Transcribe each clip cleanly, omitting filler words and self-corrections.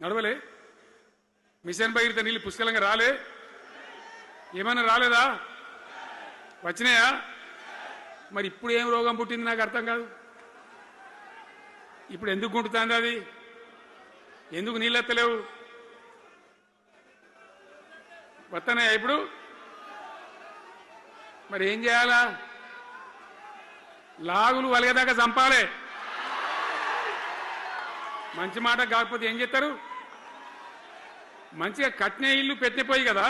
నడవలే machine Bhagiratha నీళ్ళు పుష్కలంగా రాలే ఏమైనా రాలేదా వచ్చినాయా మరి ఇప్పుడు ఏం రోగం పుట్టింది నాకు అర్థం కాదు ఇప్పుడు ఎందుకు గుంటుతుంది అది ఎందుకు నీళ్ళు ఎత్తలేవు వస్తున్నాయా ఇప్పుడు మరి ఏం చేయాలా లాగులు వలిగేదాకా చంపాలే మంచి మాట కాకపోతే ఏం చేస్తారు మంచిగా కట్నే ఇల్లు పెట్టిపోయి కదా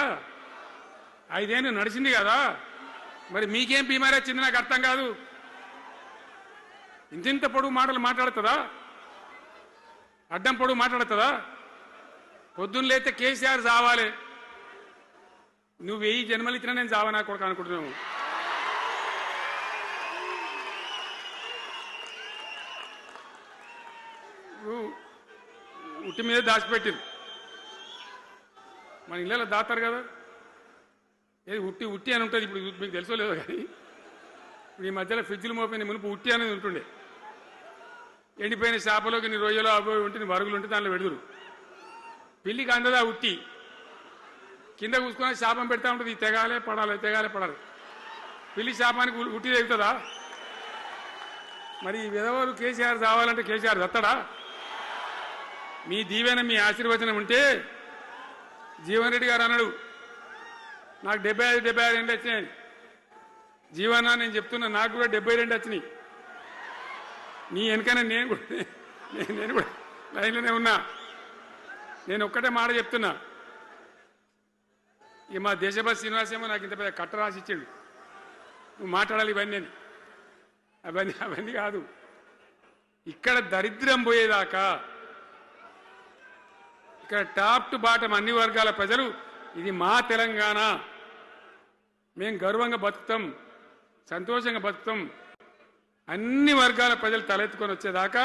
5 ఏళ్ళు నడిచింది కదా మరి మీకేం బీమారీ వచ్చింది నాకు అర్థం కాదు ఇంతింత పొడుగు మాటలు మాట్లాడుతుందా అడ్డం పొడుగు మాట్లాడుతుందా పొద్దున్న లేతే కేసీఆర్ చావాలి నువ్వు 1000 జన్మలు ఇచ్చినా నేను చావా నా కొడుకు అనుకుంటున్నావు ఉట్టి మీద దాచిపెట్టింది మన ఇళ్ళలో దాతారు కదా ఏది ఉట్టి ఉట్టి అని ఉంటుంది ఇప్పుడు మీకు తెలుసో లేదో కానీ ఇప్పుడు ఈ మధ్యలో ఫ్రిడ్జ్లు మోపోయిన మునుపు ఉట్టి అనేది ఉంటుండే ఎండిపోయిన చేపలోకి నీ రొయ్యలో అబ్బాయి ఉంటే నీ వరుగులు ఉంటే దాంట్లో పెడుదురు పిల్లికి అందదా ఉట్టి కింద కూసుకొని శాపం పెడతా ఉంటుంది తెగాలే పడాలి పిల్లి శాపానికి ఉట్టి తెగుతుందా మరి ఈ విధవలు కేసీఆర్ చావాలంటే కేసీఆర్ దత్తడా మీ దీవెన మీ ఆశీర్వచనం ఉంటే జీవన్ రెడ్డి గారు అన్నాడు నాకు 75 ఏంటి వచ్చినాయి జీవనా నేను చెప్తున్నా నాకు కూడా 72 వచ్చినాయి నీ వెనకనే నేను కూడా లైన్లోనే ఉన్నా నేను ఒక్కటే మాట చెప్తున్నా ఇక మా దేశభక్తి శ్రీనివాసేమో నాకు ఇంత పెద్ద కట్ట రాసి ఇచ్చాడు నువ్వు మాట్లాడాలి ఇవన్నీ అవన్నీ కాదు ఇక్కడ దరిద్రం పోయేదాకా ఇక్కడ టాప్ టు బాటం అన్ని వర్గాల ప్రజలు ఇది మా తెలంగాణ మేము గర్వంగా బతుకుతాం సంతోషంగా బతుకుతాం అన్ని వర్గాల ప్రజలు తలెత్తుకొని వచ్చేదాకా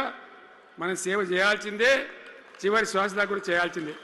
మనం సేవ చేయాల్సిందే చివరి శ్వాస దాకా కూడా చేయాల్సిందే